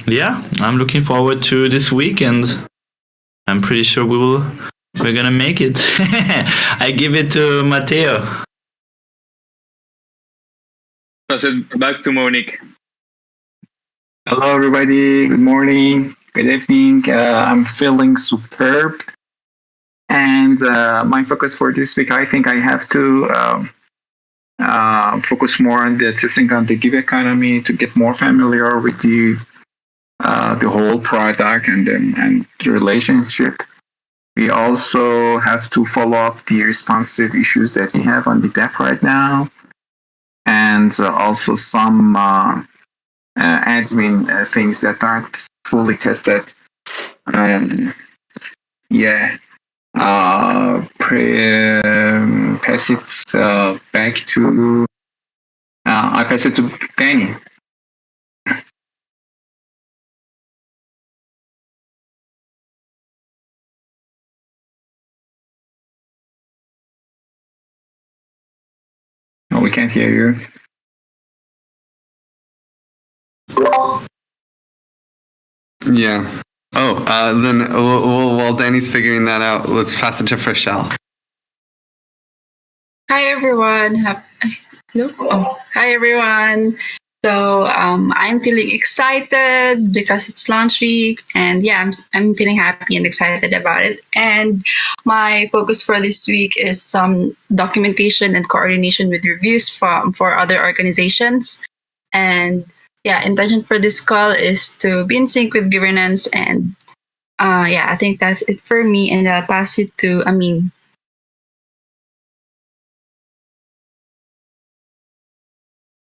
yeah, I'm looking forward to this week, and I'm pretty sure we're gonna make it. I give it to Matteo. Pass it back to Monique. Hello, everybody. Good morning. Good evening. I'm feeling superb. And my focus for this week, I think I have to focus more on the testing on the gig economy to get more familiar with the whole product and the relationship. We also have to follow up the responsive issues that we have on the deck right now, and also some admin things that aren't fully tested. Pass it back to. I pass it to Danny. No, we can't hear you. Yeah. Oh, then while Danny's figuring that out, let's pass it to Frishelle. Hi everyone. Hello. Oh, hi everyone. So I'm feeling excited because it's launch week, and yeah, I'm feeling happy and excited about it. And my focus for this week is some documentation and coordination with reviews for other organizations. And yeah, intention for this call is to be in sync with governance, and yeah, I think that's it for me, and I'll pass it to Amin.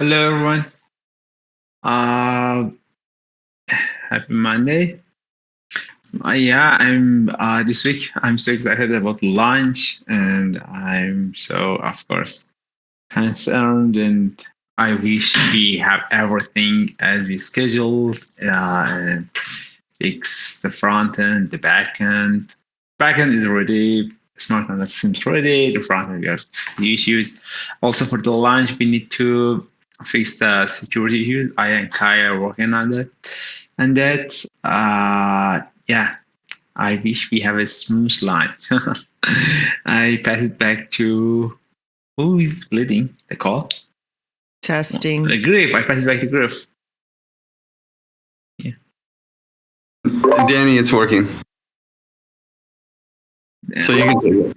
Hello, everyone. Happy Monday. Yeah, I'm this week. I'm so excited about launch, and I'm so, of course, concerned, and I wish we have everything as we scheduled, and fix the front end, the back end. Back end is ready. Smart contract seems ready. The front end, we have the issues. Also, for the launch, we need to fix the security issues. I and Kai are working on that. And that, yeah, I wish we have a smooth launch. I pass it back to who is leading the call? Testing. The Griff. I pass it back to Griff. Yeah. Danny, it's working. So you can take it.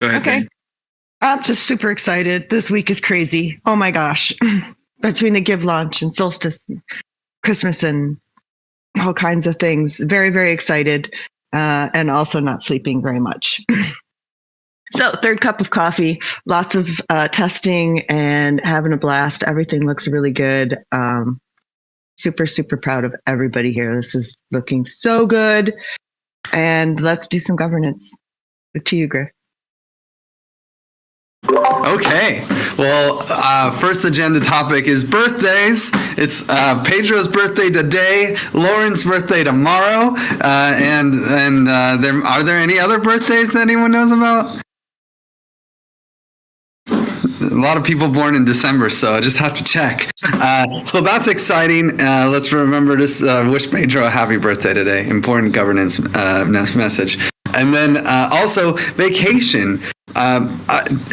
Go ahead. Okay. Danny. I'm just super excited. This week is crazy. Oh my gosh. Between the Give launch and Solstice, Christmas, and all kinds of things. Very, very excited. And also not sleeping very much. So, third cup of coffee, lots of testing and having a blast. Everything looks really good. Super, super proud of everybody here. This is looking so good. And let's do some governance. To you, Griff. Okay. Well, first agenda topic is birthdays. It's Pedro's birthday today, Lauren's birthday tomorrow, and are there any other birthdays that anyone knows about? A lot of people born in December, so I just have to check. So that's exciting. Let's remember to wish Pedro a happy birthday today. Important governance message. And then also vacation.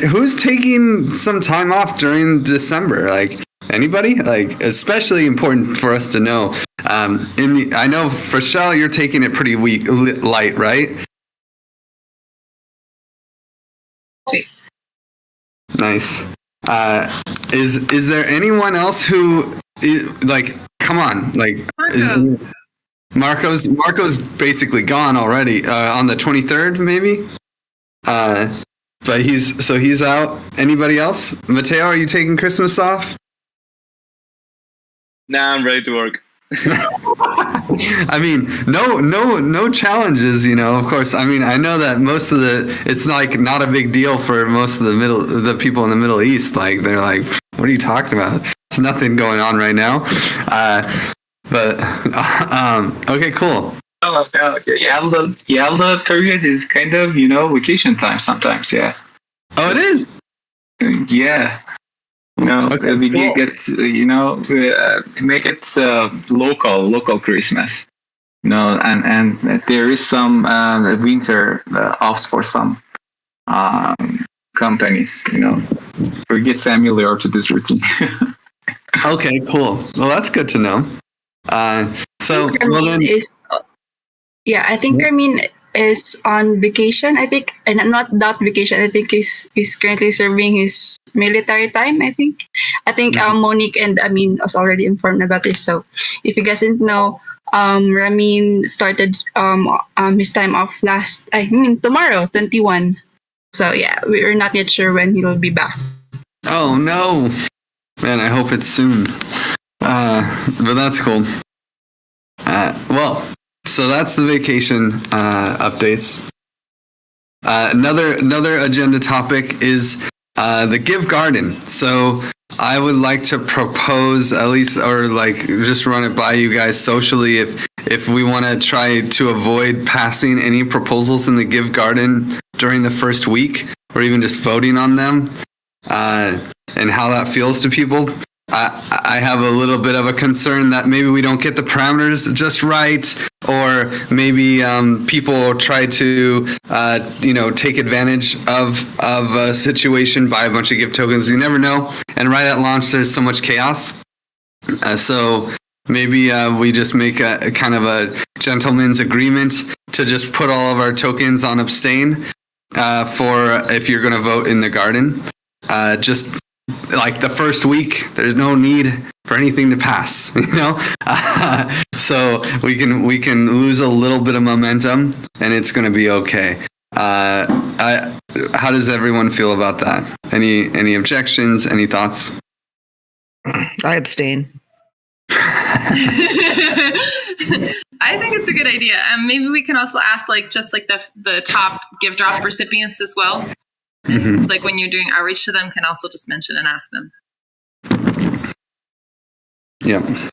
Who's taking some time off during December? Like anybody? Like especially important for us to know. I know Frishelle, you're taking it pretty light, right? Sweet. Nice. Is there anyone else who like? Come on, like Marco's basically gone already on the 23rd, maybe. But he's out. Anybody else? Matteo, are you taking Christmas off? Now I'm ready to work. I mean, no challenges, you know, of course. I mean, I know that most of it's like not a big deal for most of the people in the Middle East. Like, they're like, what are you talking about? There's nothing going on right now. Okay, cool. Yalda period is kind of, vacation time sometimes, yeah. Oh, it is? Yeah. Okay, we cool. get make it local Christmas. And there is some winter offs for some companies. We get familiar to this routine. Okay, cool. Well, that's good to know. So, well then, I think Ramin is on vacation. I think, and not that vacation. I think he's currently serving his military time. I think Monique and Amin was already informed about this. So if you guys didn't know, Ramin started his time off tomorrow, 21. So yeah, we're not yet sure when he'll be back. oh no, man, I hope it's soon. But that's cool. Well, so that's the vacation updates. Another agenda topic is the Give Garden. So I would like to propose at least, or like just run it by you guys socially, if we want to try to avoid passing any proposals in the Give Garden during the first week, or even just voting on them, and how that feels to people. I have a little bit of a concern that maybe we don't get the parameters just right, or maybe people try to take advantage of a situation, buy a bunch of gift tokens. You never know. And right at launch, there's so much chaos. So maybe we just make a kind of a gentleman's agreement to just put all of our tokens on abstain for if you're going to vote in the garden. Just like the first week, there's no need for anything to pass, so we can lose a little bit of momentum, and it's going to be okay. How does everyone feel about that? Any objections? Any thoughts? I abstain. I think it's a good idea. Maybe we can also ask the top gift drop recipients as well. Mm-hmm. Like when you're doing outreach to them, can also just mention and ask them. Yeah.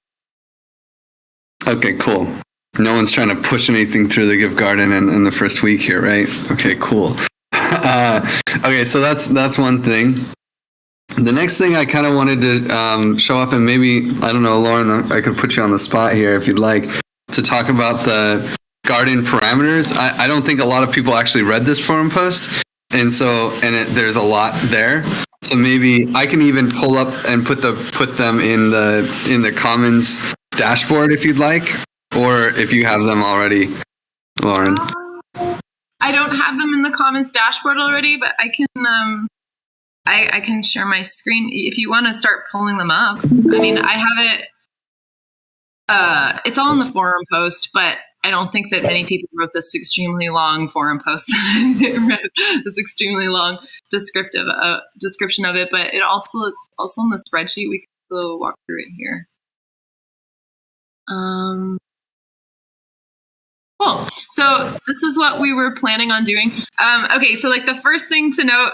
Okay, cool. No one's trying to push anything through the Give Garden in the first week here, right? Okay, cool. Okay, so that's one thing. The next thing I kind of wanted to show up, and maybe, I don't know, Lauren, I could put you on the spot here if you'd like, to talk about the garden parameters. I don't think a lot of people actually read this forum post. And so, there's a lot there. So maybe I can even pull up and put them in the Commons dashboard if you'd like, or if you have them already, Lauren. I don't have them in the Commons dashboard already, but I can I can share my screen if you want to start pulling them up. I mean, I have it. It's all in the forum post, but I don't think that many people wrote this extremely long forum post. This extremely long description of it, but it's also in the spreadsheet. We can still walk through it here. Cool. So this is what we were planning on doing. Okay, so like the first thing to note.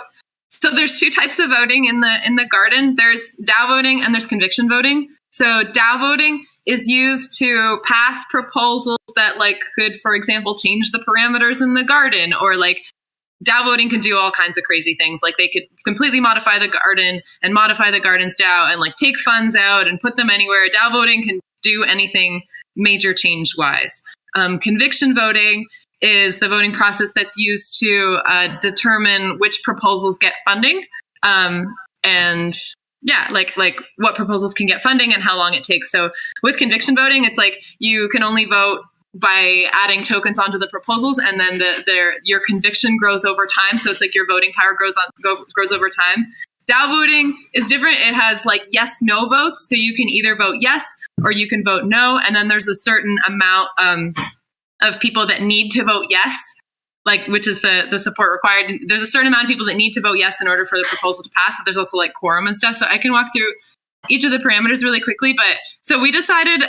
So there's two types of voting in the garden. There's DAO voting and there's conviction voting. So DAO voting is used to pass proposals that could, for example, change the parameters in the garden, or DAO voting can do all kinds of crazy things. Like they could completely modify the garden and modify the garden's DAO and take funds out and put them anywhere. DAO voting can do anything major change wise. Conviction voting is the voting process that's used to determine which proposals get funding, and what proposals can get funding and how long it takes. So with conviction voting, it's you can only vote by adding tokens onto the proposals, and then your conviction grows over time. So it's your voting power grows over time. DAO voting is different. It has yes, no votes. So you can either vote yes or you can vote no. And then there's a certain amount of people that need to vote yes, which is the support required. There's a certain amount of people that need to vote yes in order for the proposal to pass. So there's also quorum and stuff. So I can walk through each of the parameters really quickly. But so we decided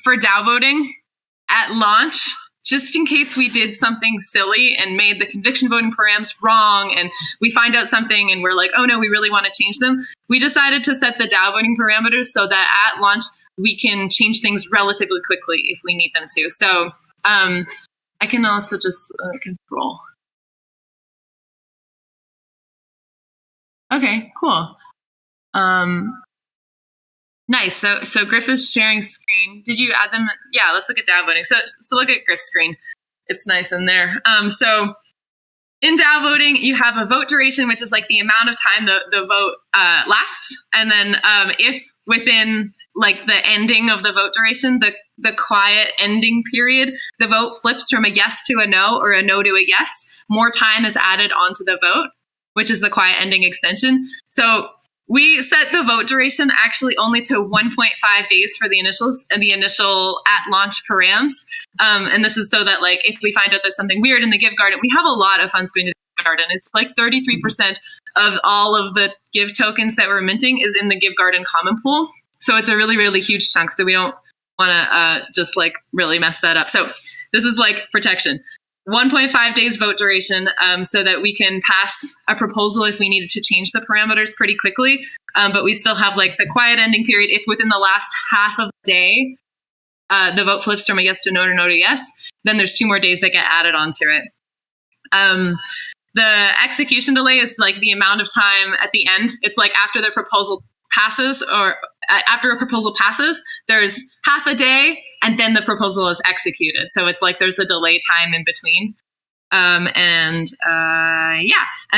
for DAO voting at launch, just in case we did something silly and made the conviction voting params wrong, and we find out something and we're oh no, we really want to change them. We decided to set the DAO voting parameters so that at launch, we can change things relatively quickly if we need them to. So I can also just can scroll. Okay, cool. Nice. So Griff is sharing screen. Did you add them? Yeah, let's look at DAO voting. So look at Griff's screen. It's nice in there. So in DAO voting, you have a vote duration, which is like the amount of time the vote lasts. And then if within like the ending of the vote duration, the quiet ending period, the vote flips from a yes to a no or a no to a yes, more time is added onto the vote, which is the quiet ending extension. So we set the vote duration actually only to 1.5 days for the initial at launch params. And this is so that like if we find out there's something weird in the Give Garden, we have a lot of funds going to the Garden. It's like 33% of all of the Give tokens that we're minting is in the Give Garden common pool. So it's a really, really huge chunk. So we don't want to just like really mess that up. So this is like protection. 1.5 days vote duration, so that we can pass a proposal if we needed to change the parameters pretty quickly. But we still have like the quiet ending period. If within the last half of the day, the vote flips from a yes to no to no to yes, then there's 2 more days that get added onto it. The execution delay is like the amount of time at the end. It's like after the proposal passes or after a proposal passes, there's half a day and then the proposal is executed. So it's like there's a delay time in between. And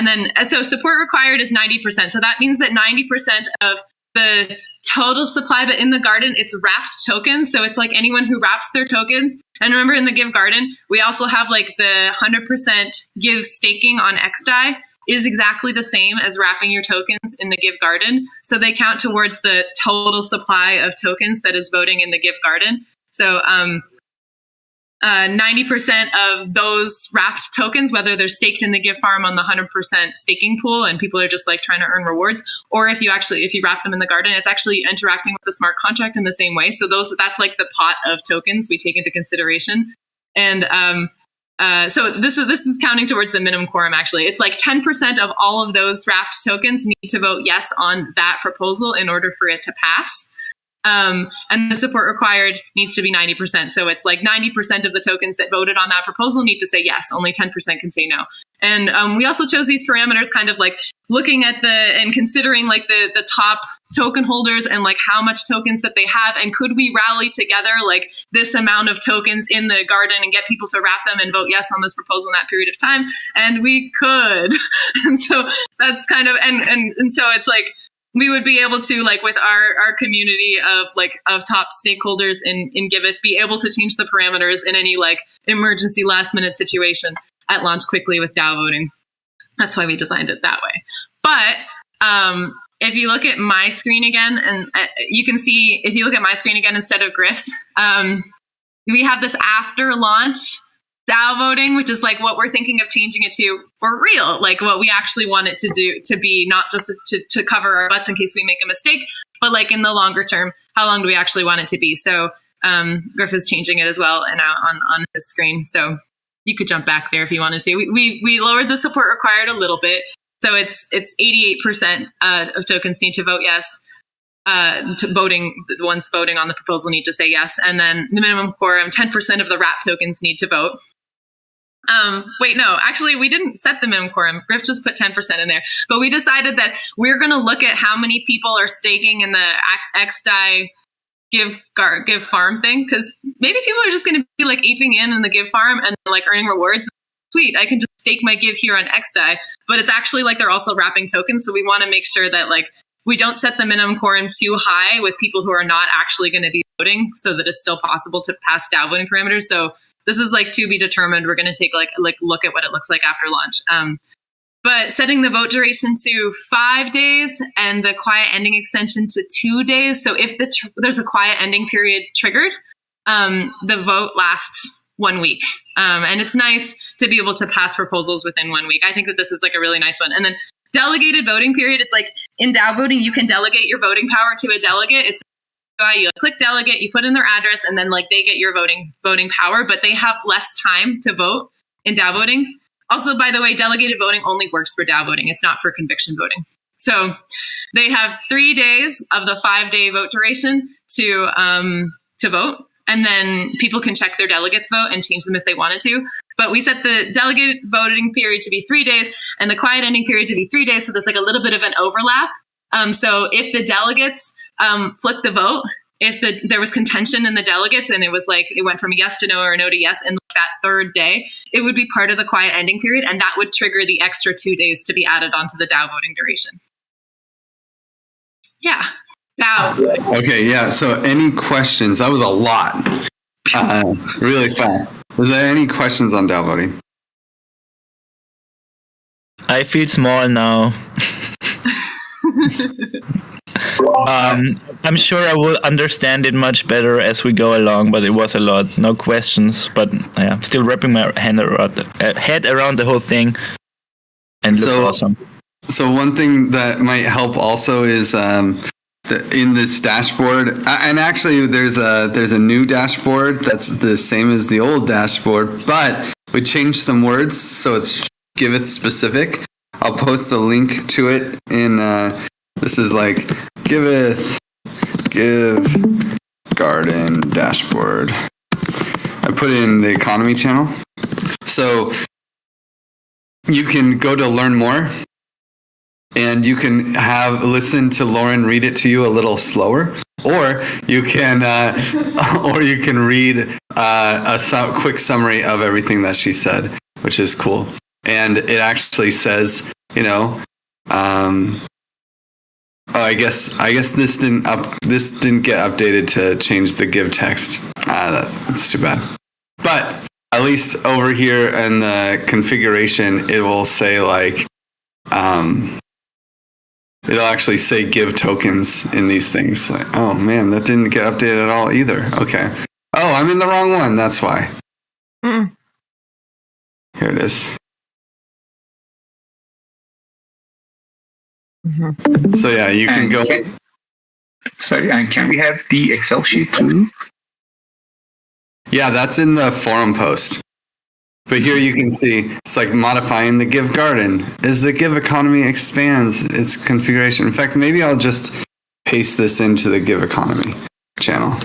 then so support required is 90%. So that means that 90% of the total supply, but in the Garden, it's wrapped tokens. So it's like anyone who wraps their tokens. And remember in the Give Garden, we also have like the 100% Give staking on XDAI is exactly the same as wrapping your tokens in the Give Garden. So they count towards the total supply of tokens that is voting in the Give Garden. So 90% of those wrapped tokens, whether they're staked in the Give farm on the 100% staking pool and people are just like trying to earn rewards, or if you wrap them in the Garden, it's actually interacting with the smart contract in the same way. So that's like the pot of tokens we take into consideration. And so this is counting towards the minimum quorum, actually. It's like 10% of all of those wrapped tokens need to vote yes on that proposal in order for it to pass. And the support required needs to be 90%. So it's like 90% of the tokens that voted on that proposal need to say yes. Only 10% can say no. And we also chose these parameters kind of like looking at and considering like the top token holders and like how much tokens that they have. And could we rally together like this amount of tokens in the Garden and get people to wrap them and vote yes on this proposal in that period of time? And we could. And so that's kind of, and so it's like, we would be able to, like, with our community of top stakeholders in Giveth, be able to change the parameters in any like emergency last minute situation at launch quickly with DAO voting. That's why we designed it that way. But if you look at my screen again, and you can see, if you look at my screen again instead of Griff's, we have this after launch DAO voting, which is like what we're thinking of changing it to for real, like what we actually want it to do, to be not just to cover our butts in case we make a mistake, but like in the longer term, how long do we actually want it to be? So Griff is changing it as well and out on his screen. So you could jump back there if you wanted to. We lowered the support required a little bit. So it's 88% of tokens need to vote yes. The ones voting on the proposal need to say yes. And then the minimum quorum, 10% of the wrap tokens need to vote. Wait, no, actually we didn't set the minimum quorum. Griff just put 10% in there, but we decided that we're going to look at how many people are staking in the XDAI Give farm thing. Cause maybe people are just going to be like aping in the Give farm and like earning rewards. Sweet, I can just stake my Give here on XDAI, but it's actually like they're also wrapping tokens. So we want to make sure that like we don't set the minimum quorum too high with people who are not actually going to be voting, so that it's still possible to pass DAO voting parameters. So this is like to be determined. We're going to take like look at what it looks like after launch. But setting the vote duration to 5 days and the quiet ending extension to 2 days. So if there's a quiet ending period triggered, the vote lasts 1 week. And it's nice to be able to pass proposals within 1 week. I think that this is like a really nice one. And then delegated voting period. It's like in DAO voting, you can delegate your voting power to a delegate. It's you click delegate, you put in their address, and then like they get your voting power, but they have less time to vote in DAO voting. Also, by the way, delegated voting only works for DAO voting. It's not for conviction voting. So they have 3 days of the 5-day vote duration to vote. And then people can check their delegates vote and change them if they wanted to. But we set the delegated voting period to be 3 days and the quiet ending period to be 3 days. So there's like a little bit of an overlap So if the delegates flipped the vote, if there was contention in the delegates and it was like it went from yes to no or no to yes in that third day, it would be part of the quiet ending period, and that would trigger the extra 2 days to be added onto the DAO voting duration. Yeah, DAO. Okay, yeah. So any questions? That was a lot. Really fast. Was there any questions on DAO voting? I feel small now. I'm sure I will understand it much better as we go along, but it was a lot. No questions, but yeah, still wrapping my head around the whole thing, and it looks awesome. So one thing that might help also is in this dashboard, and actually there's a new dashboard that's the same as the old dashboard, but we changed some words so it's Giveth specific. I'll post the link to it in. This is like Giveth, Give Garden dashboard. I put it in the economy channel. So you can go to learn more and you can listen to Lauren read it to you a little slower, or you can read a quick summary of everything that she said, which is cool. And it actually says, I guess this didn't get updated to change the give text. That's too bad. But at least over here in the configuration, it will say like, it'll actually say give tokens in these things. Like, oh man, that didn't get updated at all either. Okay. Oh, I'm in the wrong one. That's why. Here it is. So yeah, you can go. Sorry, and can we have the Excel sheet too? Yeah, that's in the forum post. But here you can see it's like modifying the Give Garden as the Give economy expands its configuration. In fact, maybe I'll just paste this into the Give economy channel.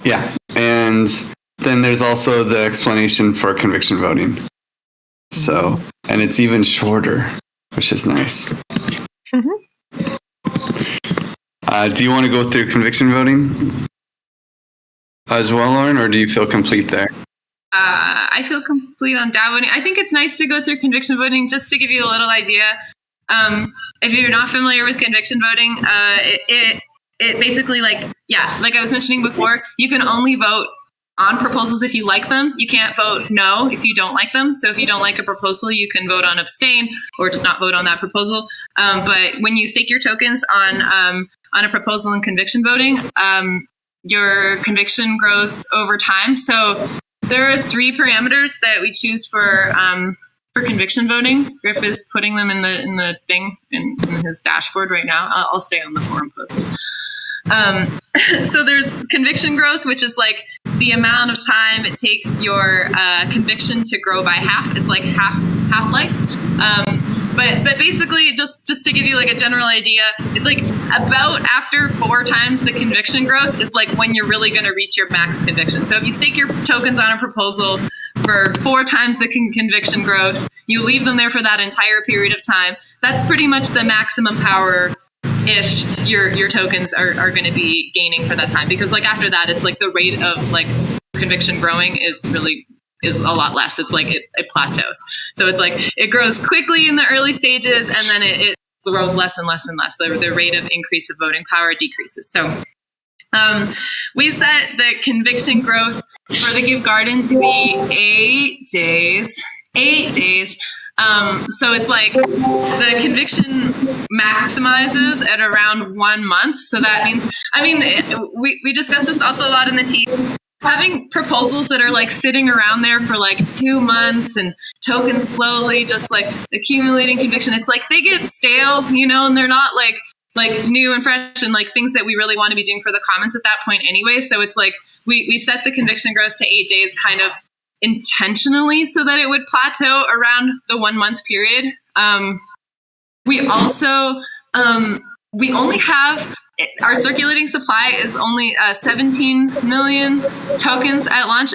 Yeah, and then there's also the explanation for conviction voting. So, and it's even shorter, which is nice. Do you want to go through conviction voting as well, Lauren, or do you feel complete there? I feel complete on DAO voting. I think it's nice to go through conviction voting just to give you a little idea. If you're not familiar with conviction voting, it basically like I was mentioning before, you can only vote on proposals if you like them. You can't vote no if you don't like them. So if you don't like a proposal, you can vote on abstain or just not vote on that proposal. But when you stake your tokens on a proposal in conviction voting, your conviction grows over time. So there are 3 parameters that we choose for conviction voting. Griff is putting them in the thing in his dashboard right now. I'll stay on the forum post. So there's conviction growth, which is like the amount of time it takes your conviction to grow by half. It's like half-life. But basically, just to give you like a general idea, it's like about after 4 times the conviction growth is like when you're really going to reach your max conviction. So if you stake your tokens on a proposal for 4 times the conviction growth, you leave them there for that entire period of time. That's pretty much the maximum power ish your tokens are going to be gaining for that time, because like after that it's like the rate of like conviction growing is a lot less. It's like it plateaus. So it's like it grows quickly in the early stages and then it grows less and less and less. The rate of increase of voting power decreases. So we set the conviction growth for the Give Garden to be 8 days. 8 days. So it's like the conviction maximizes at around 1 month. So that means, we discussed this also a lot in the team. Having proposals that are like sitting around there for like 2 months and tokens slowly just like accumulating conviction. It's like they get stale, and they're not like new and fresh and like things that we really want to be doing for the commons at that point anyway. So it's like we set the conviction growth to 8 days kind of intentionally so that it would plateau around the 1 month period. We also, we only have our circulating supply is only 17 million tokens at launch.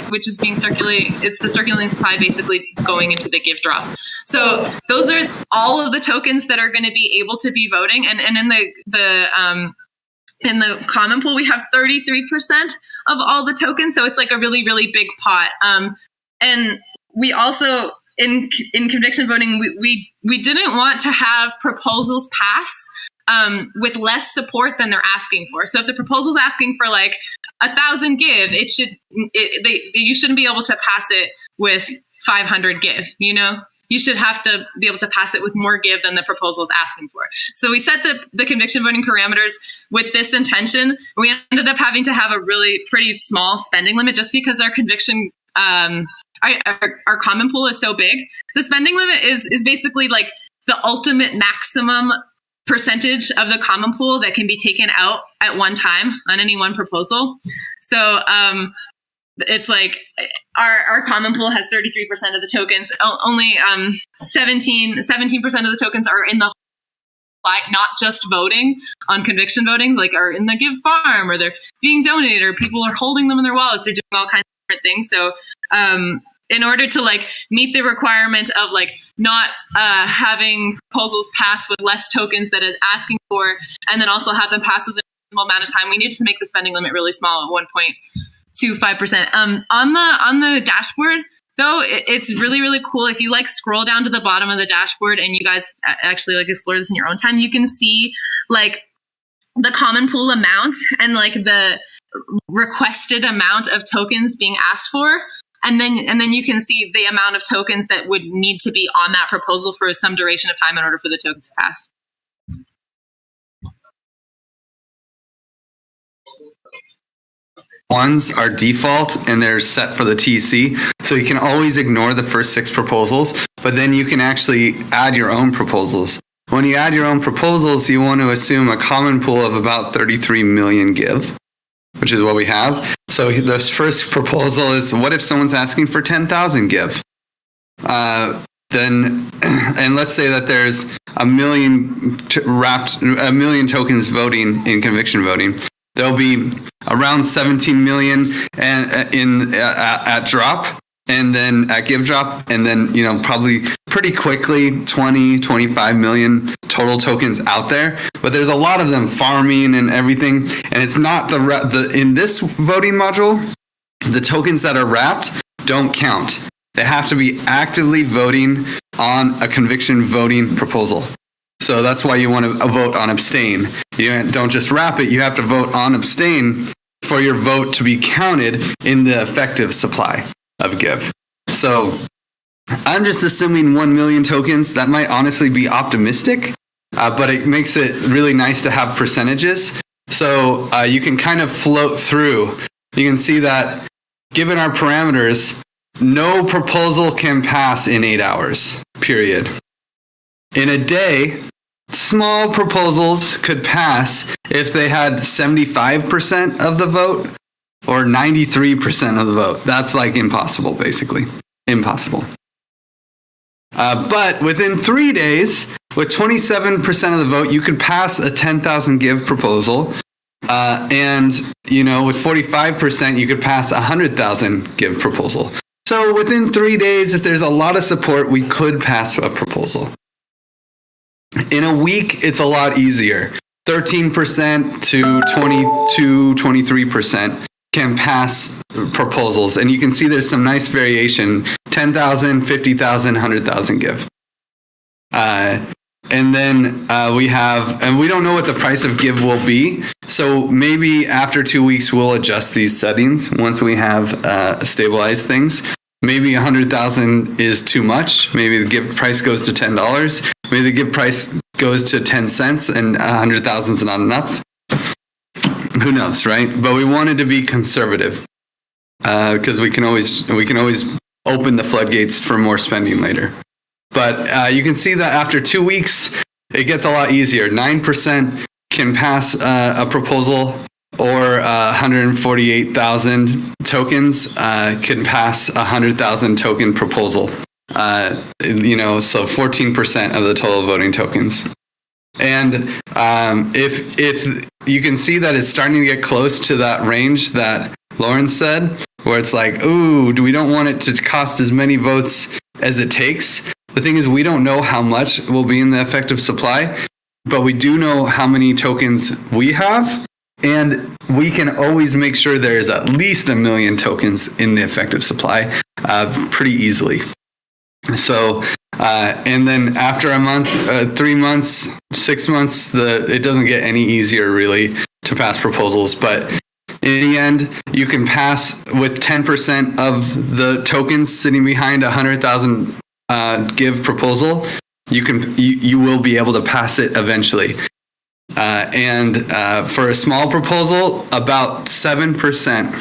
Which is being circulated. It's the circulating supply basically going into the give drop. So those are all of the tokens that are going to be able to be voting. And in the common pool, we have 33% of all the tokens. So it's like a really, really big pot. And we also, in conviction voting, we didn't want to have proposals pass with less support than they're asking for. So if the proposal's asking for like 1,000 give, you shouldn't be able to pass it with 500 give, you know? You should have to be able to pass it with more give than the proposal is asking for. So we set the conviction voting parameters with this intention. We ended up having to have a really pretty small spending limit just because our conviction, our common pool is so big. The spending limit is basically like the ultimate maximum percentage of the common pool that can be taken out at one time on any one proposal. So it's like our common pool has 33% of the tokens. Only 17% of the tokens are in the not just voting on conviction voting, like are in the give farm or they're being donated or people are holding them in their wallets or doing all kinds of different things. So in order to like meet the requirement of like not having proposals pass with less tokens that it's asking for, and then also have them pass within a small amount of time, we needed to make the spending limit really small at 1.25%. On the dashboard, though, it's really, really cool. If you like scroll down to the bottom of the dashboard and you guys actually like explore this in your own time, you can see like the common pool amount and like the requested amount of tokens being asked for. And then you can see the amount of tokens that would need to be on that proposal for some duration of time in order for the tokens to pass. Ones are default and they're set for the TC. So you can always ignore the first 6 proposals, but then you can actually add your own proposals. When you add your own proposals, you want to assume a common pool of about 33 million give, which is what we have. So the first proposal is, what if someone's asking for 10,000 give? And let's say that there's a million tokens voting in conviction voting. There'll be around 17 million at drop, and then at give drop, and then probably pretty quickly 25 million total tokens out there. But there's a lot of them farming and everything, and it's not in this voting module, the tokens that are wrapped don't count. They have to be actively voting on a conviction voting proposal. So that's why you want to vote on abstain. You don't just wrap it, you have to vote on abstain for your vote to be counted in the effective supply of give. So I'm just assuming 1 million tokens. That might honestly be optimistic, but it makes it really nice to have percentages. So you can kind of float through. You can see that given our parameters, no proposal can pass in 8 hours, period. In a day, small proposals could pass if they had 75% of the vote or 93% of the vote. That's like impossible, basically. Impossible. But within 3 days, with 27% of the vote, you could pass a 10,000 give proposal. And, with 45%, you could pass a 100,000 give proposal. So within 3 days, if there's a lot of support, we could pass a proposal. In a week, it's a lot easier. 13% to 23% can pass proposals. And you can see there's some nice variation, 10,000, 50,000, 100,000 give. And then we don't know what the price of give will be. So maybe after 2 weeks, we'll adjust these settings once we have stabilized things. Maybe 100,000 is too much. Maybe the give price goes to $10. Maybe the give price goes to 10 cents and 100,000 is not enough. Who knows, right? But we wanted to be conservative because we can always open the floodgates for more spending later. But you can see that after 2 weeks, it gets a lot easier. 9% can pass a proposal, or 148,000 tokens can pass a 100,000 token proposal. So 14% of the total voting tokens. And if you can see that it's starting to get close to that range that Lauren said, where it's like, ooh, we don't want it to cost as many votes as it takes. The thing is, we don't know how much will be in the effective supply, but we do know how many tokens we have, and we can always make sure there's at least 1 million tokens in the effective supply pretty easily. So, and then after a month, 3 months, 6 months, it doesn't get any easier really to pass proposals. But in the end, you can pass with 10% of the tokens sitting behind 100,000 give proposal. You will be able to pass it eventually. And for a small proposal, about 7%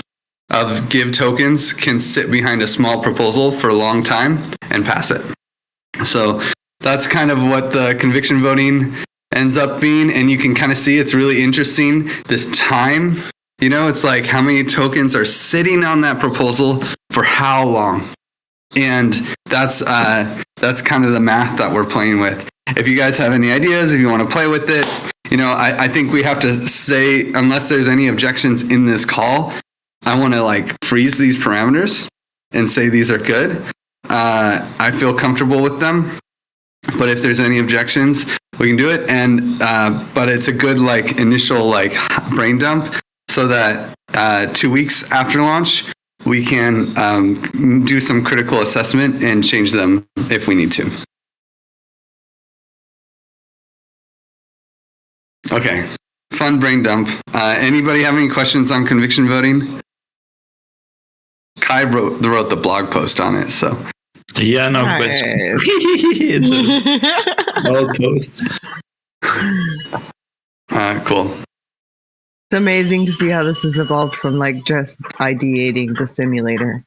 of give tokens can sit behind a small proposal for a long time and pass it. So that's kind of what the conviction voting ends up being. And you can kind of see it's really interesting this time. You know, it's like how many tokens are sitting on that proposal for how long. And that's kind of the math that we're playing with. If you guys have any ideas, if you want to play with it, you know, I think we have to say, unless there's any objections in this call, I want to like freeze these parameters and say these are good. I feel comfortable with them, but if there's any objections, we can do it. And but it's a good like initial like brain dump, so that 2 weeks after launch we can do some critical assessment and change them if we need to. Okay, fun brain dump. Anybody have any questions on conviction voting? Kai wrote the blog post on it, so. Yeah, no question. It's a blog post. Cool. It's amazing to see how this has evolved from like just ideating the simulator.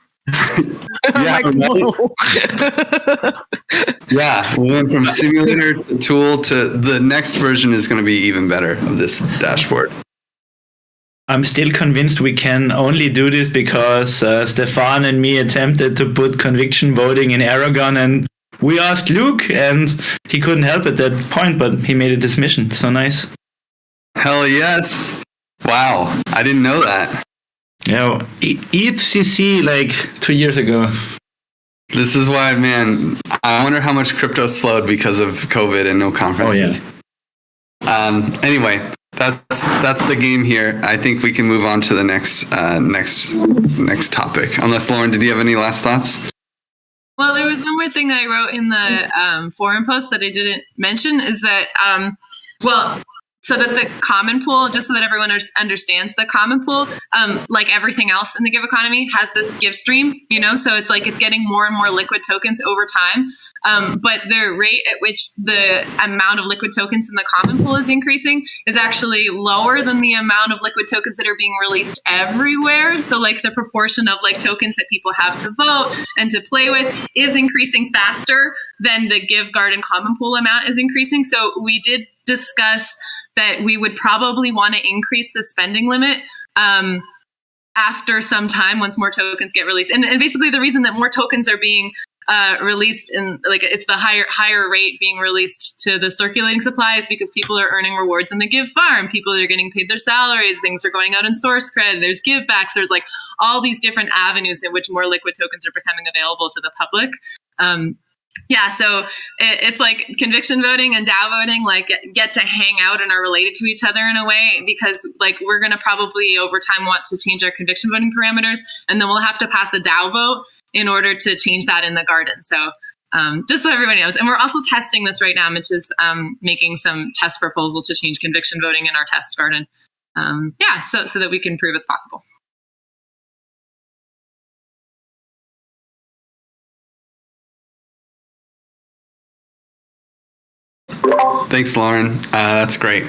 Yeah, yeah, we went from simulator tool to the next version is going to be even better of this dashboard. I'm still convinced we can only do this because Stefan and me attempted to put conviction voting in Aragon, and we asked Luke, and he couldn't help at that point, but he made it his mission. So nice. Hell yes. Wow, I didn't know that. Yeah, ETHCC like 2 years ago. This is why, man, I wonder how much crypto slowed because of COVID and no conferences. Oh, yeah. Anyway, that's the game here. I think we can move on to the next topic. Unless, Lauren, did you have any last thoughts? Well, there was one more thing I wrote in the forum post that I didn't mention is that, so that the common pool, just so that everyone understands, the common pool, like everything else in the Give economy, has this Give stream, you know, so it's like it's getting more and more liquid tokens over time. But the rate at which the amount of liquid tokens in the common pool is increasing is actually lower than the amount of liquid tokens that are being released everywhere. So like the proportion of like tokens that people have to vote and to play with is increasing faster than the Give Garden common pool amount is increasing. So we did discuss that we would probably want to increase the spending limit after some time once more tokens get released. And basically the reason that more tokens are being released in like it's the higher rate being released to the circulating supply is because people are earning rewards in the Give farm. People are getting paid their salaries. Things are going out in source credit. There's give backs. There's like all these different avenues in which more liquid tokens are becoming available to the public. Yeah, so it's like conviction voting and DAO voting like get to hang out and are related to each other in a way, because like we're going to probably over time want to change our conviction voting parameters, and then we'll have to pass a DAO vote in order to change that in the garden. So just so everybody knows. And we're also testing this right now, which is making some test proposal to change conviction voting in our test garden. So that we can prove it's possible. Thanks, Lauren. That's great.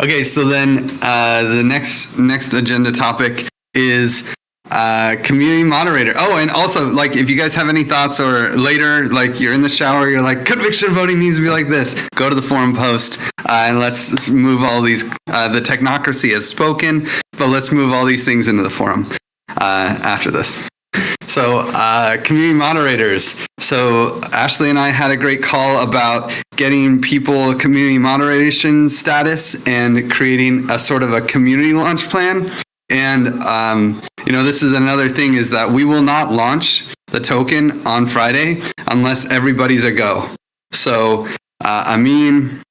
Okay, so then the next agenda topic is community moderator. Oh, and also, like, if you guys have any thoughts or later, like, you're in the shower, you're like, conviction voting needs to be like this, go to the forum post and let's move all these, the technocracy has spoken, but let's move all these things into the forum after this. So, community moderators. So, Ashley and I had a great call about getting people community moderation status and creating a sort of a community launch plan. And, this is another thing is that we will not launch the token on Friday unless everybody's a go. So, Amin,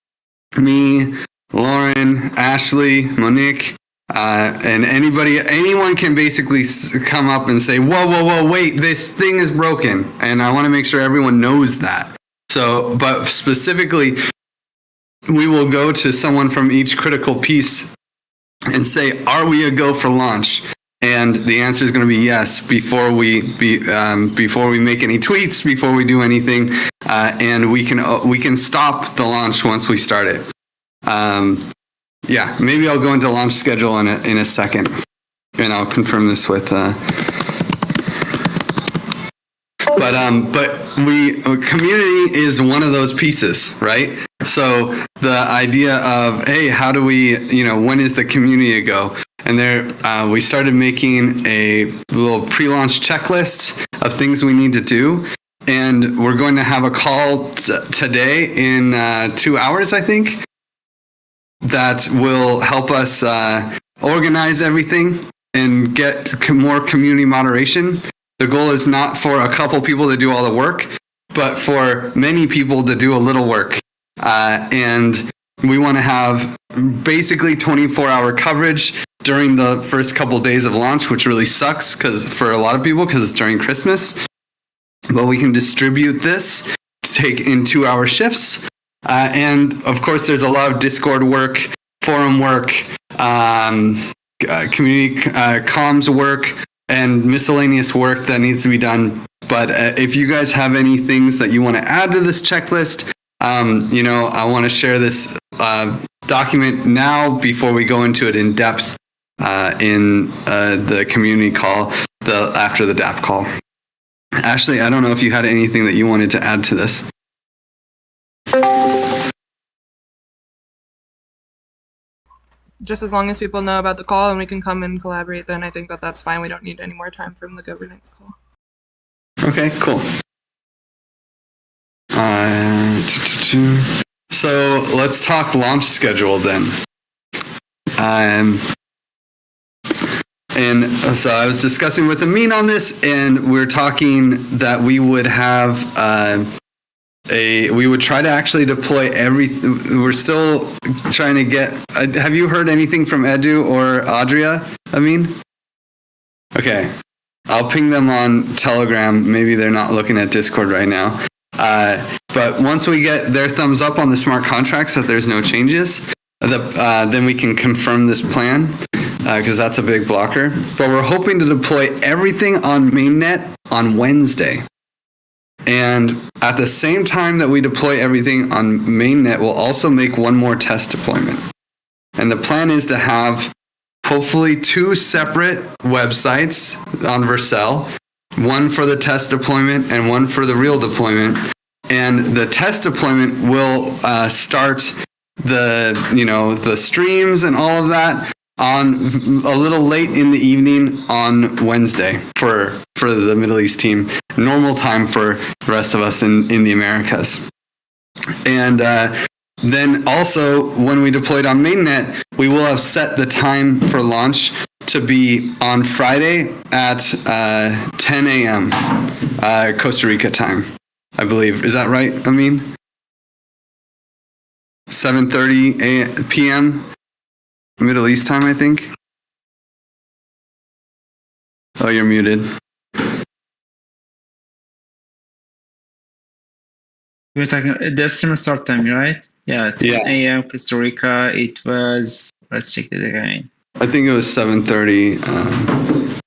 me, Lauren, Ashley, Monique, and anyone can basically come up and say, whoa, wait, this thing is broken. And I want to make sure everyone knows that. So, but specifically, we will go to someone from each critical piece and say, are we a go for launch? And the answer is going to be yes before we make any tweets, before we do anything, and we can stop the launch once we start it. Maybe I'll go into launch schedule in a second, and I'll confirm this with. But community is one of those pieces, right? So the idea of, hey, how do we, when is the community a go? And there, we started making a little pre-launch checklist of things we need to do. And we're going to have a call today in 2 hours, I think, that will help us organize everything and get more community moderation. The goal is not for a couple people to do all the work, but for many people to do a little work. And we want to have basically 24-hour coverage during the first couple days of launch, which really sucks for a lot of people because it's during Christmas. But we can distribute this to take in 2-hour shifts. And of course, there's a lot of Discord work, forum work, community comms work, and miscellaneous work that needs to be done. But if you guys have any things that you want to add to this checklist, I want to share this document now before we go into it in depth in the community call after the DAP call. Ashley, I don't know if you had anything that you wanted to add to this. Just as long as people know about the call and we can come and collaborate, then I think that's fine. We don't need any more time from the governance call. Okay, cool. So let's talk launch schedule then. And so I was discussing with Amin on this, and we're talking that we would have we would try to actually deploy we're still trying to get, have you heard anything from Edu or Adria, Amin? Okay. I'll ping them on Telegram. Maybe they're not looking at Discord right now. But once we get their thumbs up on the smart contracts that there's no changes, then we can confirm this plan, because that's a big blocker. But we're hoping to deploy everything on mainnet on Wednesday. And at the same time that we deploy everything on mainnet, we'll also make one more test deployment. And the plan is to have hopefully 2 separate websites on Vercel, one for the test deployment and one for the real deployment. And the test deployment will start the streams and all of that on a little late in the evening on Wednesday for the Middle East team, normal time for the rest of us in the Americas. And then also when we deployed on mainnet, we will have set the time for launch to be on Friday at 10 a.m. Costa Rica time, I believe. Is that right, Amin? 7:30 p.m. Middle East time, I think. Oh, you're muted. We're talking the similar start time, right? Yeah, 10 a.m. Costa Rica. It was, let's check it again. I think it was 7:30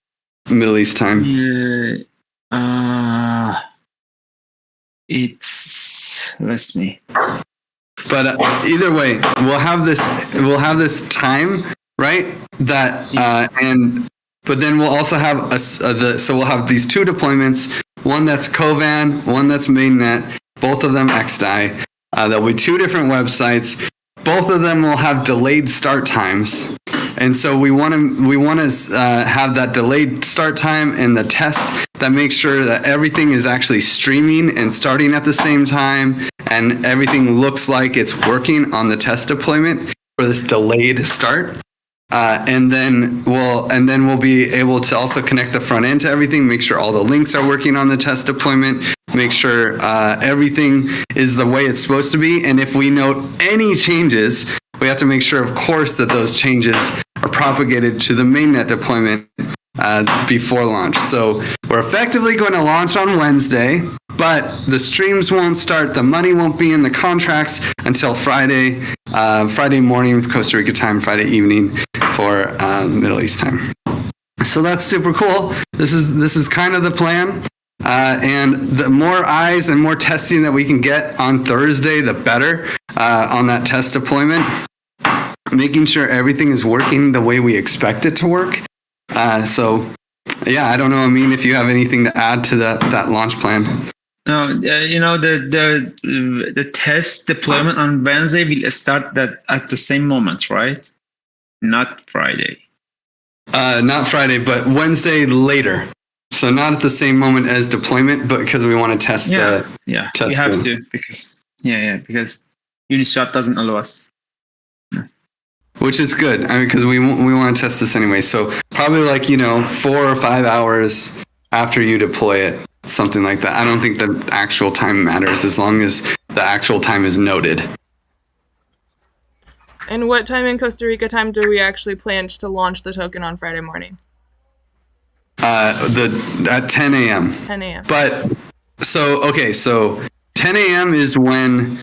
Middle East time. Let's see. But either way, we'll have this time, right? That but then we'll also have so we'll have these 2 deployments, one that's Covan, one that's mainnet, both of them XDAI. There'll be 2 different websites. Both of them will have delayed start times. And so we want to have that delayed start time and the test that makes sure that everything is actually streaming and starting at the same time, and everything looks like it's working on the test deployment for this delayed start. And then we'll be able to also connect the front end to everything, make sure all the links are working on the test deployment, make sure everything is the way it's supposed to be. And if we note any changes, we have to make sure, of course, that those changes are propagated to the mainnet deployment before launch. So we're effectively going to launch on Wednesday, but the streams won't start, the money won't be in the contracts until Friday morning, Costa Rica time, Friday evening for Middle East time. So that's super cool. This is kind of the plan. And the more eyes and more testing that we can get on Thursday, the better on that test deployment, making sure everything is working the way we expect it to work. So, yeah, I don't know, Amin, if you have anything to add to that launch plan. No, the test deployment on Wednesday will start at the same moment, right? Not Friday. Not Friday, but Wednesday later. So not at the same moment as deployment, but because we want to test the test. We have to because Uniswap doesn't allow us. Which is good. I mean, because we want to test this anyway. So probably 4 or 5 hours after you deploy it, something like that. I don't think the actual time matters as long as the actual time is noted. And what time in Costa Rica time do we actually plan to launch the token on Friday morning? At 10 a.m. 10 a.m. But so 10 a.m. is when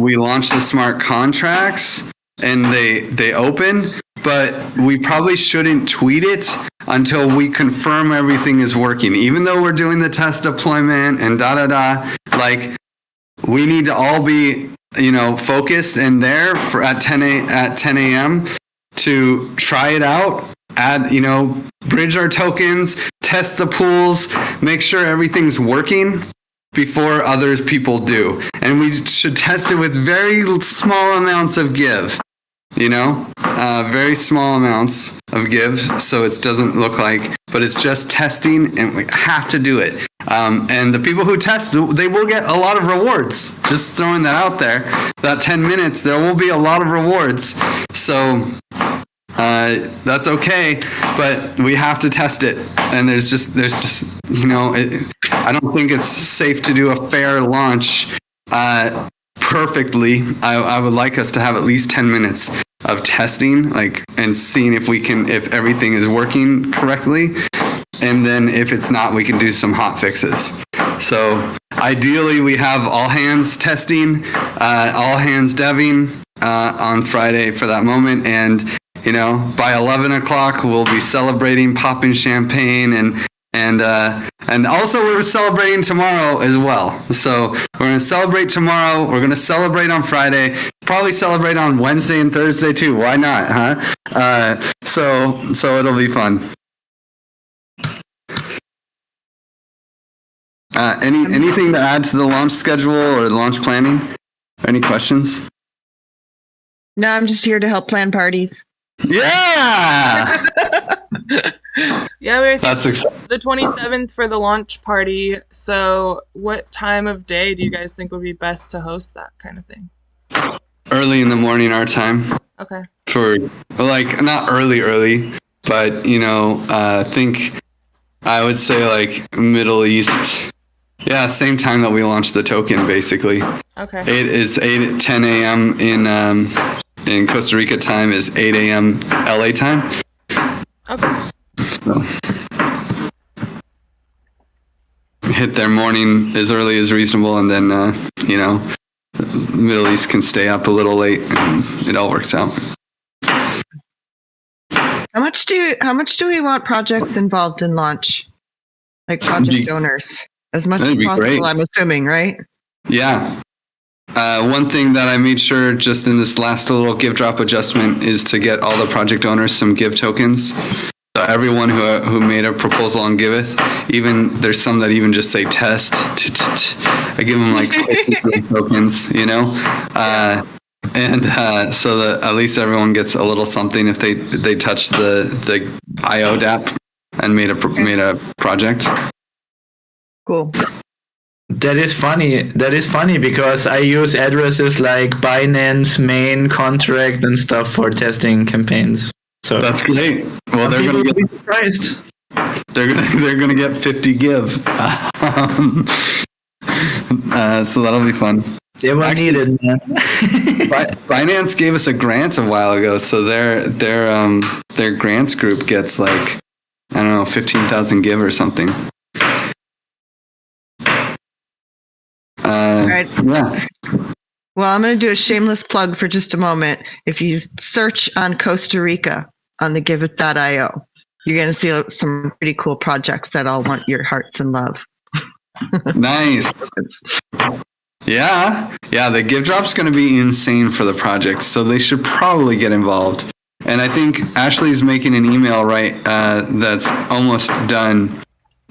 we launch the smart contracts and they open, but we probably shouldn't tweet it until we confirm everything is working. Even though we're doing the test deployment and we need to all be focused and there for at 10 a.m. to try it out, add bridge our tokens, test the pools, make sure everything's working before other people do. And we should test it with very small amounts of give. Very small amounts of give, so it doesn't look like, but it's just testing, and we have to do it. And the people who test, they will get a lot of rewards. Just throwing that out there. That 10 minutes, there will be a lot of rewards. So that's okay, but we have to test it. And there's just I don't think it's safe to do a fair launch perfectly. I would like us to have at least 10 minutes of testing, and seeing if everything is working correctly. And then if it's not, we can do some hot fixes. So ideally we have all hands testing, all hands deving on Friday for that moment. And, by 11 o'clock, we'll be celebrating, popping champagne, and also we're celebrating tomorrow as well. So we're going to celebrate tomorrow. We're going to celebrate on Friday. Probably celebrate on Wednesday and Thursday too. Why not, huh? So it'll be fun. Anything to add to the launch schedule or the launch planning? Any questions? No, I'm just here to help plan parties. Yeah. Yeah, we're That's exciting. the 27th for the launch party. So what time of day do you guys think would be best to host that kind of thing? Early in the morning, our time. Okay. For not early, but I would say Middle East. Yeah, same time that we launched the token, basically. Okay. 10 a.m. in Costa Rica time is 8 a.m. LA time. Okay. So hit their morning as early as reasonable, and then the Middle East can stay up a little late, and it all works out. How much do we want projects involved in launch? Like project donors? As much as possible, great. I'm assuming, right? Yeah. One thing that I made sure just in this last little give drop adjustment is to get all the project owners some give tokens. So everyone who made a proposal on Giveth, even there's some that even just say test. I give them 50 tokens, And so that at least everyone gets a little something if they touch the IO DApp and made a project. Cool. That is funny. That is funny because I use addresses like Binance, main, contract, and stuff for testing campaigns. So That's great. Well, they're people gonna will be get surprised. they're gonna get 50 give. So that'll be fun. They were Actually- needed, man. Binance gave us a grant a while ago, so their grants group gets like, I don't know, 15,000 give or something. Right. Yeah. Well, I'm going to do a shameless plug for just a moment. If you search on Costa Rica on the Giveth.io, you're going to see some pretty cool projects that all want your hearts and love. Nice. Yeah. The give drop's going to be insane for the project, so they should probably get involved. And I think Ashley's making an email that's almost done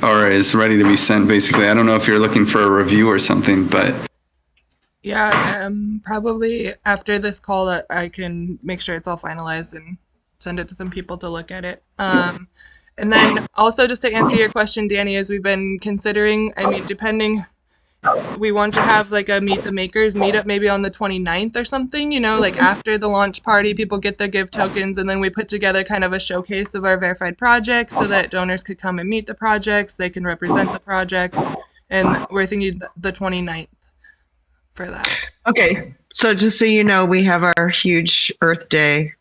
or is ready to be sent. Basically, I don't know if you're looking for a review or something, but Yeah, probably after this call that I can make sure it's all finalized and send it to some people to look at it. And then also just to answer your question, Danny, as we've been considering, I mean, depending, we want to have like a Meet the Makers meetup maybe on the 29th or something, like after the launch party, people get their give tokens, and then we put together kind of a showcase of our verified projects so that donors could come and meet the projects, they can represent the projects, and we're thinking the 29th for that. Okay, so just so you know, we have our huge Earth Day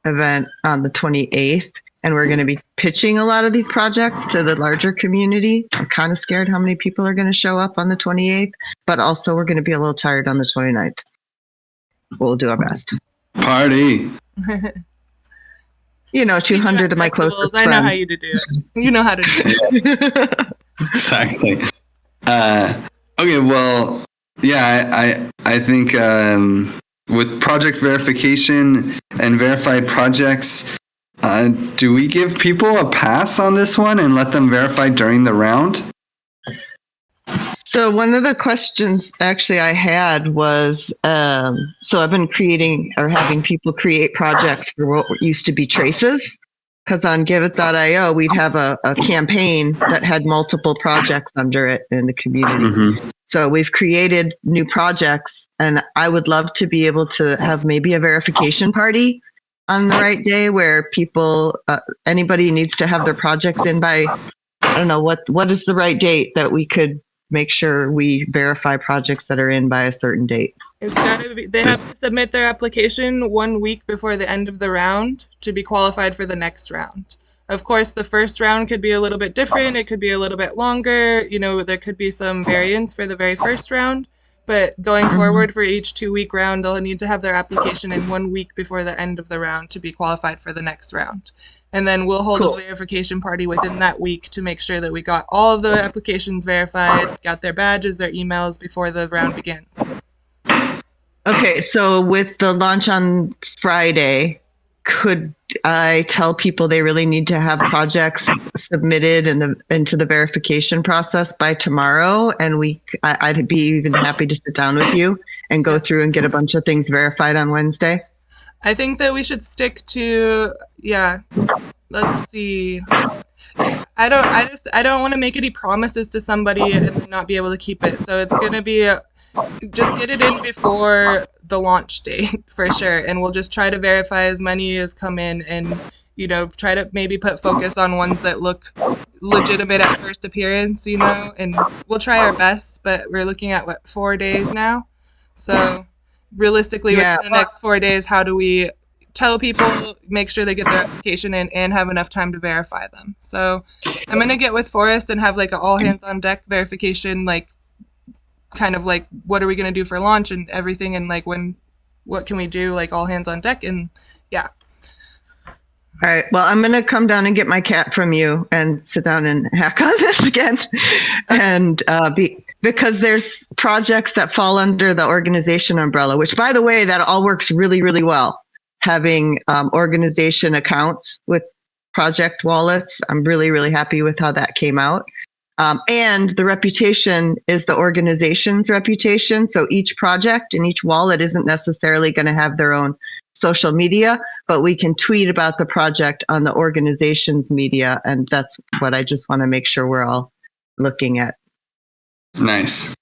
event on the 28th, and we're going to be pitching a lot of these projects to the larger community. I'm kind of scared how many people are going to show up on the 28th, but also we're going to be a little tired on the 29th. We'll do our best. party. 200 of my closest I friends. know how you to do it. You know how to do it. Exactly. Okay, well, yeah, I think with project verification and verified projects, do we give people a pass on this one and let them verify during the round? So one of the questions actually I had was, so I've been creating or having people create projects for what used to be traces. Because on Giveth.io, we'd have a campaign that had multiple projects under it in the community. Mm-hmm. So we've created new projects, and I would love to be able to have maybe a verification party on the right day where people, anybody needs to have their projects in by, I don't know, what is the right date that we could make sure we verify projects that are in by a certain date. It's gotta be, they have to submit their application 1 week before the end of the round to be qualified for the next round. Of course, the first round could be a little bit different. It could be a little bit longer. There could be some variance for the very first round. But going forward for each 2-week round, they'll need to have their application in 1 week before the end of the round to be qualified for the next round. And then we'll hold a verification party within that week to make sure that we got all of the applications verified, got their badges, their emails before the round begins. Okay, so with the launch on Friday, could I tell people they really need to have projects submitted into the verification process by tomorrow? And I'd be even happy to sit down with you and go through and get a bunch of things verified on Wednesday. I think that we should stick to, let's see. I don't want to make any promises to somebody and then not be able to keep it. So it's going to be just get it in before the launch date for sure. And we'll just try to verify as many as come in and, try to maybe put focus on ones that look legitimate at first appearance, and we'll try our best, but we're looking at 4 days now. So realistically, within the next 4 days, how do we tell people, make sure they get their application in and have enough time to verify them? So I'm going to get with Forrest and have like an all hands on deck verification, kind of like what are we going to do for launch and everything, and what can we do, like all hands on deck, and yeah. All right. Well, I'm going to come down and get my cat from you and sit down and hack on this again. And because there's projects that fall under the organization umbrella, which, by the way, that all works really, really well. Having organization accounts with project wallets. I'm really, really happy with how that came out. And the reputation is the organization's reputation. So each project and each wallet isn't necessarily going to have their own social media, but we can tweet about the project on the organization's media. And that's what I just want to make sure we're all looking at. Nice.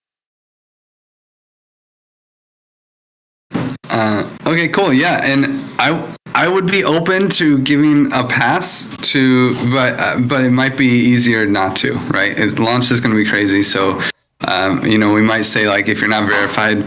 Okay, cool. Yeah, and I would be open to giving a pass to, but it might be easier not to, right? Launch is going to be crazy, so we might say like if you're not verified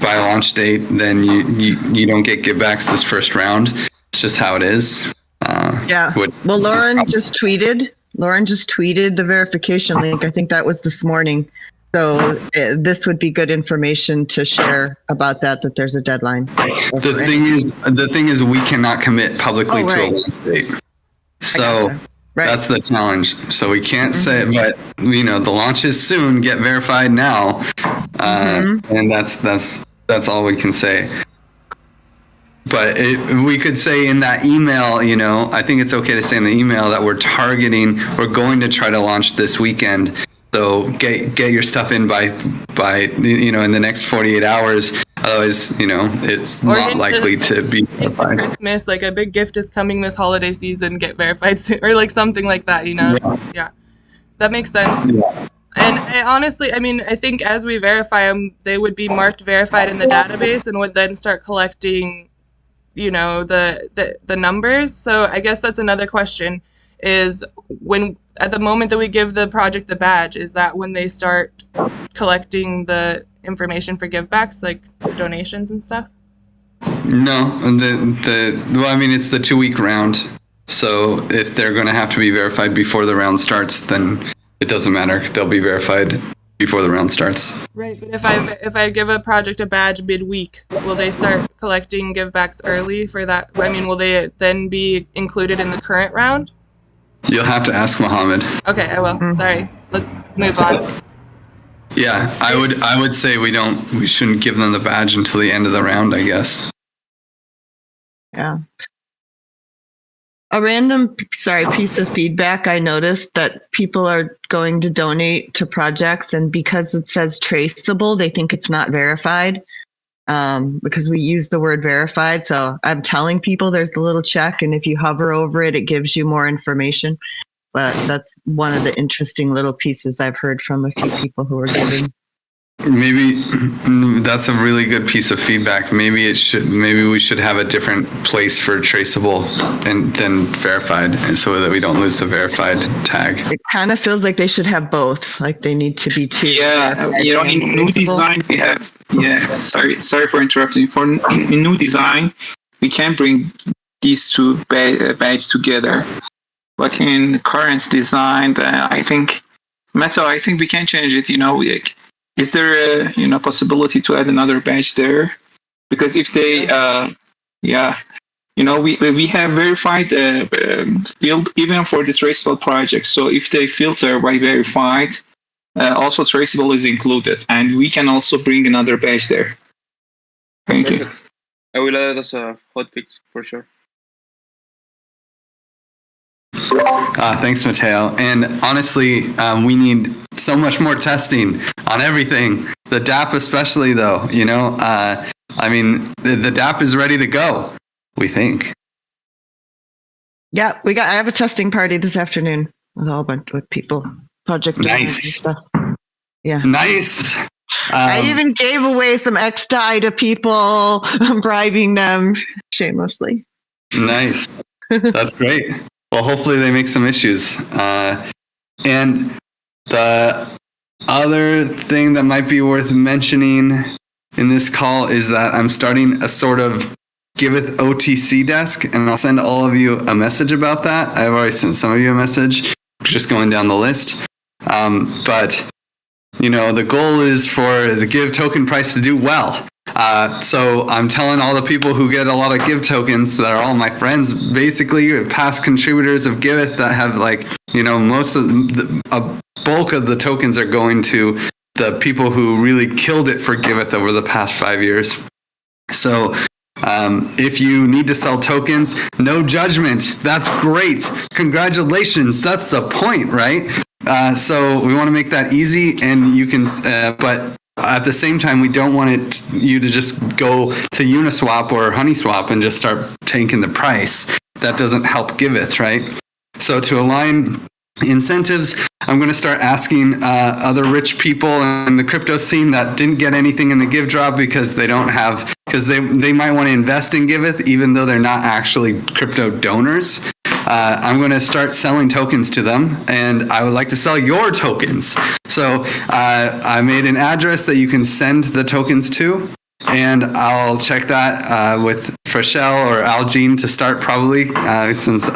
by launch date, then you don't get givebacks this first round. It's just how it is. Well, Lauren just tweeted the verification link. I think that was this morning. So this would be good information to share about that there's a deadline. The thing is we cannot commit publicly to a launch date. So that's the challenge. So we can't say, but the launch is soon, get verified now. And that's all we can say. But we could say in that email, I think it's okay to say in the email that we're going to try to launch this weekend. So get your stuff in by in the next 48 hours. Otherwise, it's not likely to be verified. Christmas, like a big gift is coming this holiday season, get verified soon, or like something like that, Yeah. That makes sense. Yeah. And honestly, I think as we verify them, they would be marked verified in the database and would then start collecting, the numbers. So I guess that's another question is when, at the moment that we give the project the badge, is that when they start collecting the information for givebacks, like the donations and stuff? No, it's the 2-week round. So if they're going to have to be verified before the round starts, then it doesn't matter. They'll be verified before the round starts. Right, but if I give a project a badge midweek, will they start collecting givebacks early for that? Will they then be included in the current round? You'll have to ask Mohammed. Okay, I will. Sorry. Let's move on. Yeah, I would say we shouldn't give them the badge until the end of the round, I guess. Yeah. A random piece of feedback I noticed that people are going to donate to projects, and because it says traceable, they think it's not verified. Because we use the word verified. So I'm telling people there's the little check, and if you hover over it, it gives you more information. But that's one of the interesting little pieces I've heard from a few people who are giving. Maybe that's a really good piece of feedback. Maybe we should have a different place for traceable and then verified, and so that we don't lose the verified tag. It kind of feels like they should have both. Like they need to be two. Yeah, in new design we have. Yeah, sorry for interrupting. In new design, we can bring these two badges together. But in current design, I think we can change it. Is there a possibility to add another badge there? Because if they, we have verified field even for the traceable project. So if they filter by verified, also traceable is included, and we can also bring another badge there. Thank you. I will add it as a hotfix for sure. Thanks, Mateo. And honestly, we need so much more testing on everything. The DApp especially, though, the DApp is ready to go, we think. Yeah, I have a testing party this afternoon with a whole bunch of people, project owners and stuff. Yeah. Nice. I even gave away some XDAI to people. I'm bribing them shamelessly. Nice. That's great. Well, hopefully they make some issues. And the other thing that might be worth mentioning in this call is that I'm starting a sort of Giveth OTC desk, and I'll send all of you a message about that. I've already sent some of you a message, just going down the list. But the goal is for the Give token price to do well. So I'm telling all the people who get a lot of Give tokens that are all my friends, basically past contributors of Giveth that have most of a bulk of the tokens are going to the people who really killed it for Giveth over the past 5 years. So if you need to sell tokens, no judgment. That's great. Congratulations. That's the point, right? So we want to make that easy, and you can, but at the same time, we don't want you to just go to Uniswap or HoneySwap and just start tanking the price. That doesn't help Giveth, right? So to align incentives, I'm going to start asking other rich people in the crypto scene that didn't get anything in the give drop because they don't have, because they might want to invest in Giveth even though they're not actually crypto donors. I'm going to start selling tokens to them, and I would like to sell your tokens. So I made an address that you can send the tokens to, and I'll check that with Freshell or Algene to start probably, since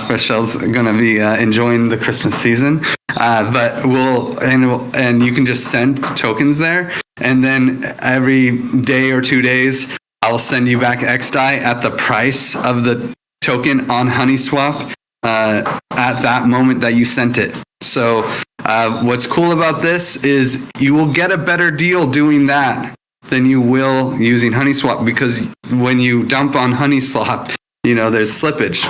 Freshell's going to be enjoying the Christmas season. But and you can just send tokens there, and then every day or 2 days, I'll send you back XDAI at the price of the token on HoneySwap at that moment that you sent it. So what's cool about this is you will get a better deal doing that than you will using HoneySwap, because when you dump on HoneySwap, there's slippage.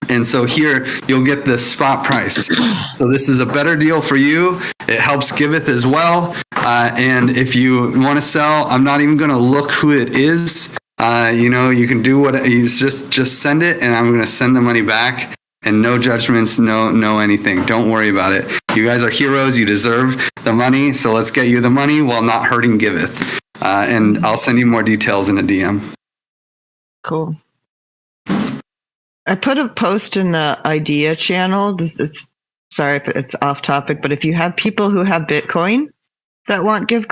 And so here you'll get the spot price. So this is a better deal for you. It helps Giveth as well. And if you want to sell, I'm not even going to look who it is. You can do what you just send it, and I'm going to send the money back, and no judgments, no anything. Don't worry about it. You guys are heroes. You deserve the money. So let's get you the money while not hurting Giveth. And I'll send you more details in a DM. Cool. I put a post in the idea channel. It's sorry if it's off topic, but if you have people who have Bitcoin that want give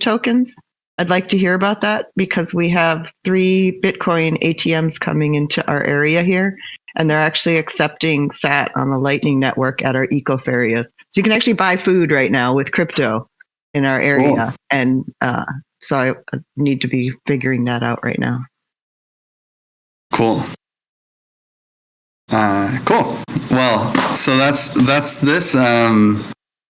tokens, I'd like to hear about that, because we have 3 Bitcoin ATMs coming into our area here, and they're actually accepting SAT on the Lightning Network at our eco-ferias. So you can actually buy food right now with crypto in our area. Cool. And so I need to be figuring that out right now. Cool. Cool. Well, so that's this.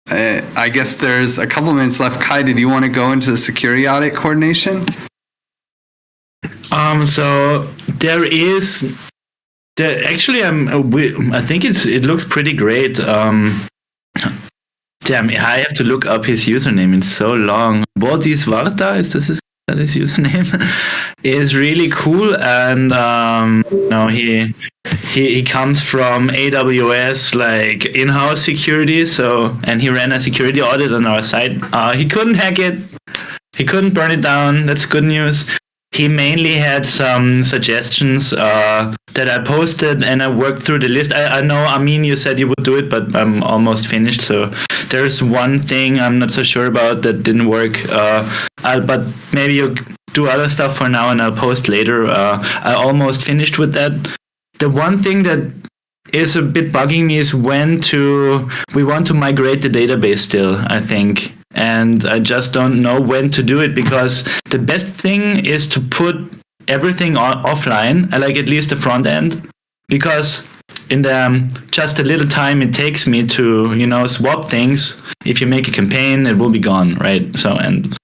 I guess there's a couple minutes left. Kai, did you want to go into the security audit coordination? So there is. Actually, I think it looks pretty great. Damn, I have to look up his username. It's so long. Bodhisvarta, is this his username? Is really cool, and he comes from AWS, like in-house security. So, and he ran a security audit on our site. He couldn't hack it. He couldn't burn it down. That's good news. He mainly had some suggestions that I posted, and I worked through the list. I know, Amin, you said you would do it, but I'm almost finished. So there's one thing I'm not so sure about that didn't work. But maybe you do other stuff for now, and I'll post later. I almost finished with that. The one thing that is a bit bugging me is we want to migrate the database still, I think. And I just don't know when to do it, because the best thing is to put everything offline, like at least the front end, because in the just a little time it takes me to, swap things. If you make a campaign, it will be gone, right? So, and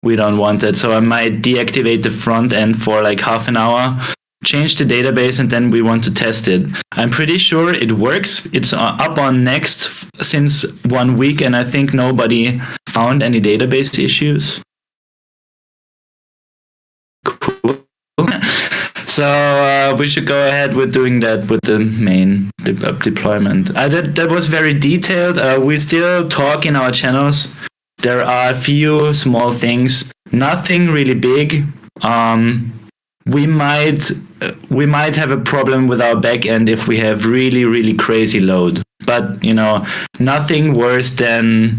we don't want it. So I might deactivate the front end for like half an hour, change the database, and then we want to test it. I'm pretty sure it works. It's up on Next since 1 week, and I think nobody found any database issues. Cool. So we should go ahead with doing that with the main deployment. That was very detailed. We still talk in our channels. There are a few small things, nothing really big. We might have a problem with our backend if we have really, really crazy load. But, nothing worse than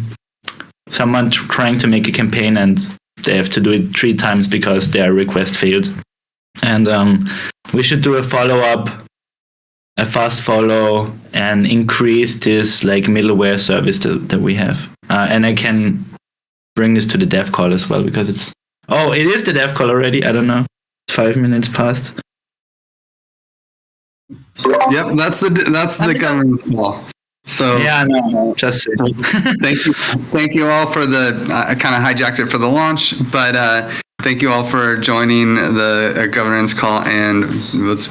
someone trying to make a campaign and they have to do it 3 times because their request failed. And we should do a follow-up, a fast follow, and increase this like middleware service that we have. And I can bring this to the dev call as well, because it is the dev call already. I don't know. 5 minutes past. Yep, that's the governance call. So yeah, no, just thank you all for the. I kind of hijacked it for the launch, but thank you all for joining the governance call, and let's